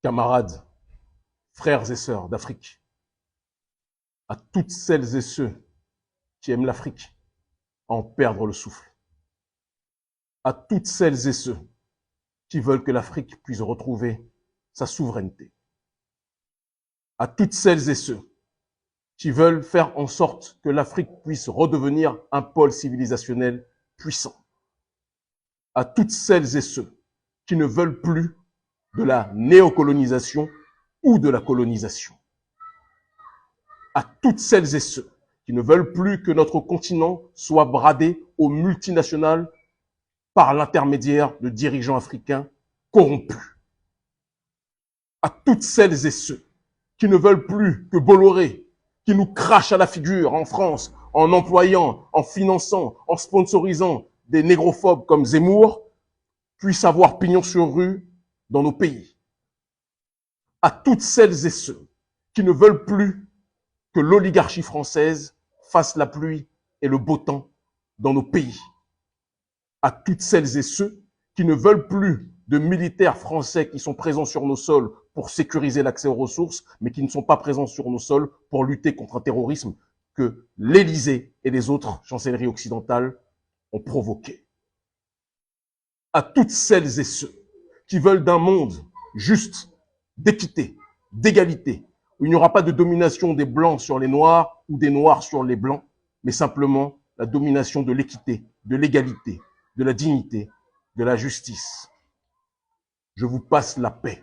Camarades, frères et sœurs d'Afrique, à toutes celles et ceux qui aiment l'Afrique, à en perdre le souffle, à toutes celles et ceux qui veulent que l'Afrique puisse retrouver sa souveraineté, à toutes celles et ceux qui veulent faire en sorte que l'Afrique puisse redevenir un pôle civilisationnel puissant, à toutes celles et ceux qui ne veulent plus de la néocolonisation ou de la colonisation, à toutes celles et ceux qui ne veulent plus que notre continent soit bradé aux multinationales par l'intermédiaire de dirigeants africains corrompus, à toutes celles et ceux qui ne veulent plus que Bolloré, qui nous crache à la figure en France, en employant, en finançant, en sponsorisant des négrophobes comme Zemmour, puisse avoir pignon sur rue dans nos pays. À toutes celles et ceux qui ne veulent plus que l'oligarchie française fasse la pluie et le beau temps dans nos pays. À toutes celles et ceux qui ne veulent plus de militaires français qui sont présents sur nos sols pour sécuriser l'accès aux ressources, mais qui ne sont pas présents sur nos sols pour lutter contre un terrorisme que l'Élysée et les autres chancelleries occidentales ont provoqué. À toutes celles et ceux qui veulent d'un monde juste, d'équité, d'égalité, où il n'y aura pas de domination des blancs sur les noirs ou des noirs sur les blancs, mais simplement la domination de l'équité, de l'égalité, de la dignité, de la justice. Je vous passe la paix.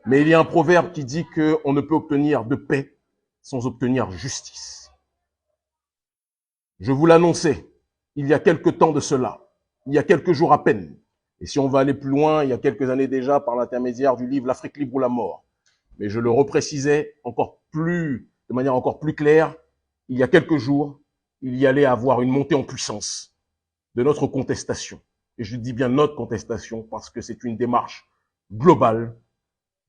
Mais il y a un proverbe qui dit qu'on ne peut obtenir de paix sans obtenir justice. Je vous l'annonçais il y a quelque temps de cela, il y a quelques jours à peine. Et si on va aller plus loin, il y a quelques années déjà, par l'intermédiaire du livre L'Afrique libre ou la mort. Mais je le reprécisais de manière encore plus claire, il y a quelques jours, il y allait avoir une montée en puissance de notre contestation. Et je dis bien notre contestation parce que c'est une démarche globale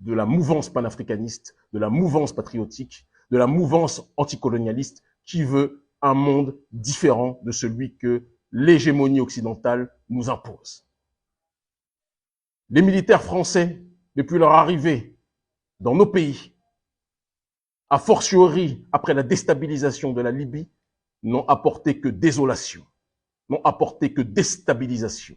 de la mouvance panafricaniste, de la mouvance patriotique, de la mouvance anticolonialiste qui veut un monde différent de celui que l'hégémonie occidentale nous impose. Les militaires français, depuis leur arrivée dans nos pays, a fortiori après la déstabilisation de la Libye, n'ont apporté que désolation, n'ont apporté que déstabilisation,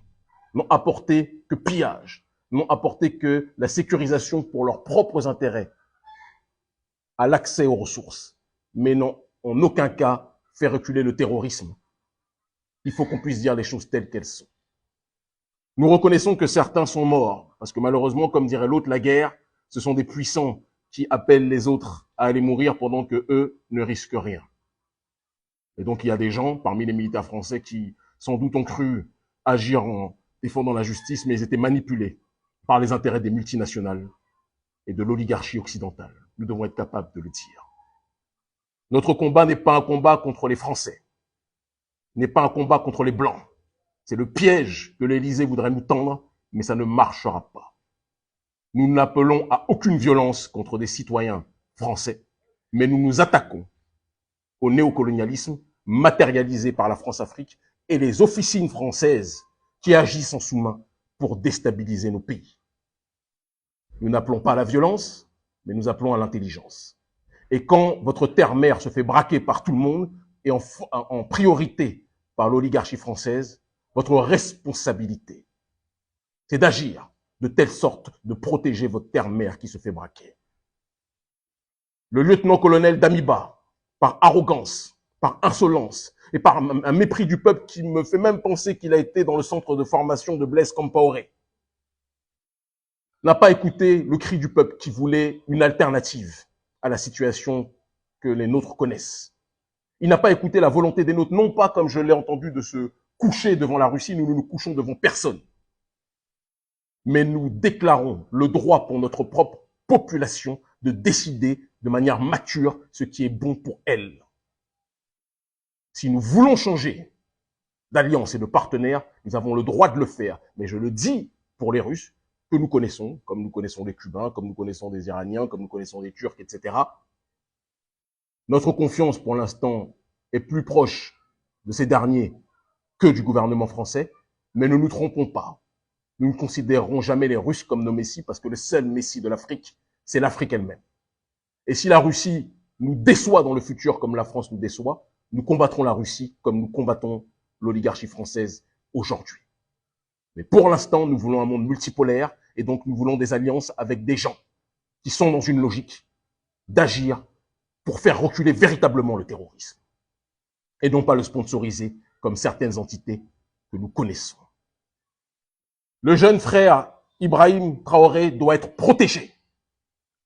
n'ont apporté que pillage, n'ont apporté que la sécurisation pour leurs propres intérêts à l'accès aux ressources, mais n'ont en aucun cas fait reculer le terrorisme. Il faut qu'on puisse dire les choses telles qu'elles sont. Nous reconnaissons que certains sont morts, parce que malheureusement, comme dirait l'autre, la guerre, ce sont des puissants qui appellent les autres à aller mourir pendant que eux ne risquent rien. Et donc il y a des gens parmi les militaires français qui sans doute ont cru agir en défendant la justice, mais ils étaient manipulés par les intérêts des multinationales et de l'oligarchie occidentale. Nous devons être capables de le dire. Notre combat n'est pas un combat contre les Français, n'est pas un combat contre les Blancs. C'est le piège que l'Élysée voudrait nous tendre, mais ça ne marchera pas. Nous n'appelons à aucune violence contre des citoyens français, mais nous nous attaquons au néocolonialisme matérialisé par la France-Afrique et les officines françaises qui agissent en sous-main pour déstabiliser nos pays. Nous n'appelons pas à la violence, mais nous appelons à l'intelligence. Et quand votre terre-mère se fait braquer par tout le monde et en priorité par l'oligarchie française, votre responsabilité, c'est d'agir de telle sorte de protéger votre terre-mère qui se fait braquer. Le lieutenant-colonel Damiba, par arrogance, par insolence et par un mépris du peuple qui me fait même penser qu'il a été dans le centre de formation de Blaise Compaoré, n'a pas écouté le cri du peuple qui voulait une alternative à la situation que les nôtres connaissent. Il n'a pas écouté la volonté des nôtres, non pas comme je l'ai entendu de se coucher devant la Russie, nous ne nous couchons devant personne. Mais nous déclarons le droit pour notre propre population de décider de manière mature ce qui est bon pour elle. Si nous voulons changer d'alliance et de partenaire, nous avons le droit de le faire. Mais je le dis pour les Russes, que nous connaissons, comme nous connaissons les Cubains, comme nous connaissons des Iraniens, comme nous connaissons des Turcs, etc. Notre confiance, pour l'instant, est plus proche de ces derniers que du gouvernement français, mais ne nous trompons pas. Nous ne considérerons jamais les Russes comme nos messies parce que le seul messie de l'Afrique, c'est l'Afrique elle-même. Et si la Russie nous déçoit dans le futur comme la France nous déçoit, nous combattrons la Russie comme nous combattons l'oligarchie française aujourd'hui. Mais pour l'instant, nous voulons un monde multipolaire et donc nous voulons des alliances avec des gens qui sont dans une logique d'agir pour faire reculer véritablement le terrorisme et non pas le sponsoriser comme certaines entités que nous connaissons. Le jeune frère Ibrahim Traoré doit être protégé,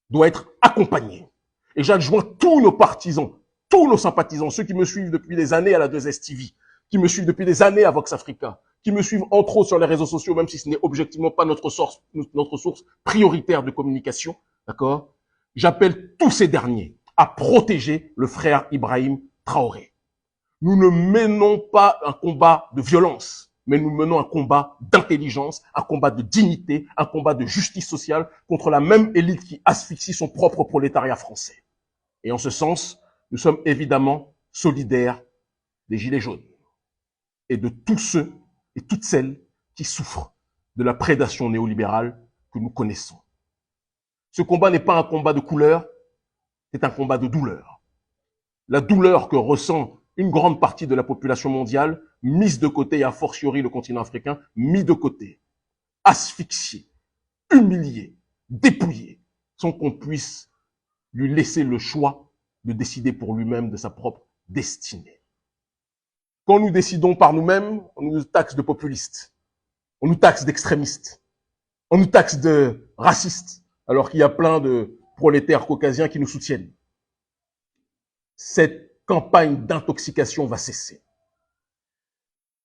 doit être accompagné. Et j'adjoins tous nos partisans, tous nos sympathisants, ceux qui me suivent depuis des années à la 2S TV, qui me suivent depuis des années à Vox Africa, qui me suivent entre autres sur les réseaux sociaux, même si ce n'est objectivement pas notre source prioritaire de communication, d'accord? J'appelle tous ces derniers à protéger le frère Ibrahim Traoré. Nous ne menons pas un combat de violence, mais nous menons un combat d'intelligence, un combat de dignité, un combat de justice sociale contre la même élite qui asphyxie son propre prolétariat français. Et en ce sens, nous sommes évidemment solidaires des Gilets jaunes et de tous ceux et toutes celles qui souffrent de la prédation néolibérale que nous connaissons. Ce combat n'est pas un combat de couleur, c'est un combat de douleur. La douleur que ressent une grande partie de la population mondiale, mise de côté, et a fortiori le continent africain, mis de côté, asphyxié, humilié, dépouillé, sans qu'on puisse lui laisser le choix de décider pour lui-même de sa propre destinée. Quand nous décidons par nous-mêmes, on nous taxe de populistes, on nous taxe d'extrémistes, on nous taxe de racistes, alors qu'il y a plein de prolétaires caucasiens qui nous soutiennent. Cette campagne d'intoxication va cesser.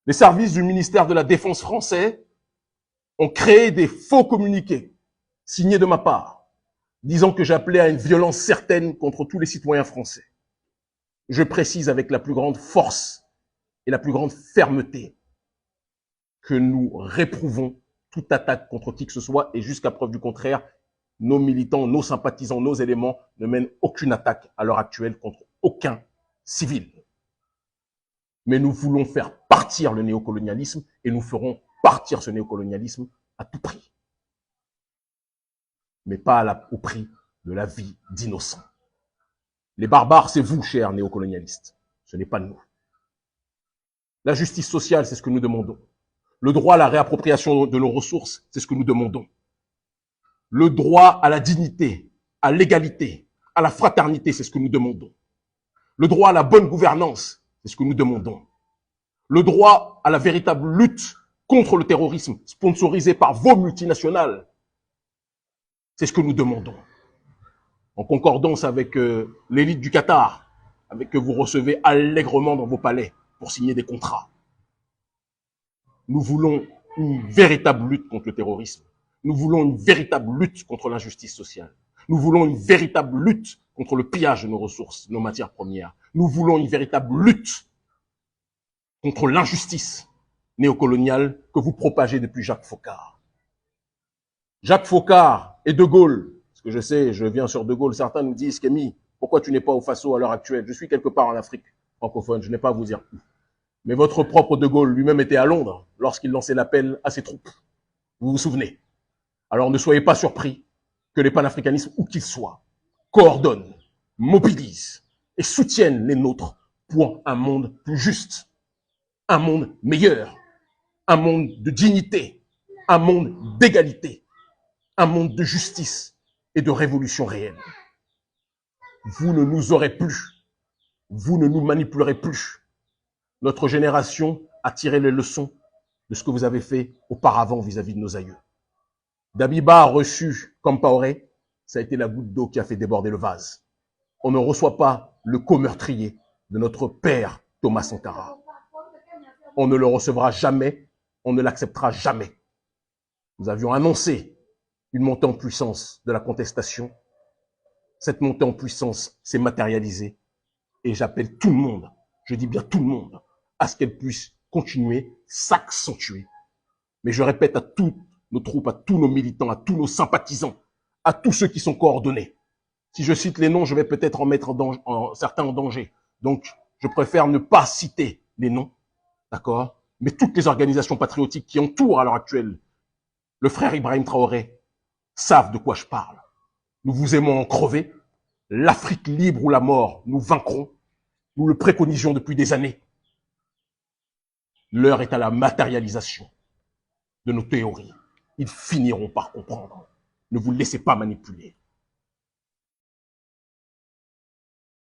Les services du ministère de la Défense français ont créé des faux communiqués signés de ma part, disant que j'appelais à une violence certaine contre tous les citoyens français. Je précise avec la plus grande force et la plus grande fermeté que nous réprouvons toute attaque contre qui que ce soit et jusqu'à preuve du contraire, nos militants, nos sympathisants, nos éléments ne mènent aucune attaque à l'heure actuelle contre aucun civil. Mais nous voulons faire partir le néocolonialisme et nous ferons partir ce néocolonialisme à tout prix. Mais pas au prix de la vie d'innocents. Les barbares, c'est vous, chers néocolonialistes. Ce n'est pas nous. La justice sociale, c'est ce que nous demandons. Le droit à la réappropriation de nos ressources, c'est ce que nous demandons. Le droit à la dignité, à l'égalité, à la fraternité, c'est ce que nous demandons. Le droit à la bonne gouvernance, c'est ce que nous demandons. Le droit à la véritable lutte contre le terrorisme sponsorisé par vos multinationales, c'est ce que nous demandons. En concordance avec l'élite du Qatar, avec que vous recevez allègrement dans vos palais pour signer des contrats. Nous voulons une véritable lutte contre le terrorisme. Nous voulons une véritable lutte contre l'injustice sociale. Nous voulons une véritable lutte contre le pillage de nos ressources, de nos matières premières. Nous voulons une véritable lutte contre l'injustice néocoloniale que vous propagez depuis Jacques Foccart. Jacques Foccart et De Gaulle, parce que je sais, je viens sur De Gaulle, certains nous disent, Kémy, pourquoi tu n'es pas au Faso à l'heure actuelle? Je suis quelque part en Afrique francophone, je n'ai pas à vous dire où. Mais votre propre De Gaulle lui-même était à Londres lorsqu'il lançait l'appel à ses troupes. Vous vous souvenez? Alors ne soyez pas surpris que les panafricanismes, où qu'ils soient, coordonnent, mobilisent et soutiennent les nôtres pour un monde plus juste, un monde meilleur, un monde de dignité, un monde d'égalité, un monde de justice et de révolution réelle. Vous ne nous aurez plus, vous ne nous manipulerez plus. Notre génération a tiré les leçons de ce que vous avez fait auparavant vis-à-vis de nos aïeux. Dabiba a reçu Compaoré, ça a été la goutte d'eau qui a fait déborder le vase. On ne reçoit pas le co-meurtrier de notre père Thomas Sankara. On ne le recevra jamais, on ne l'acceptera jamais. Nous avions annoncé une montée en puissance de la contestation. Cette montée en puissance s'est matérialisée et j'appelle tout le monde, je dis bien tout le monde, à ce qu'elle puisse continuer, s'accentuer. Mais je répète à toutes nos troupes, à tous nos militants, à tous nos sympathisants, à tous ceux qui sont coordonnés. Si je cite les noms, je vais peut-être en mettre certains en danger. Donc, je préfère ne pas citer les noms, d'accord? Mais toutes les organisations patriotiques qui entourent à l'heure actuelle le frère Ibrahim Traoré, savent de quoi je parle. Nous vous aimons en crever. L'Afrique libre ou la mort, nous vaincrons. Nous le préconisions depuis des années. L'heure est à la matérialisation de nos théories. Ils finiront par comprendre. Ne vous laissez pas manipuler.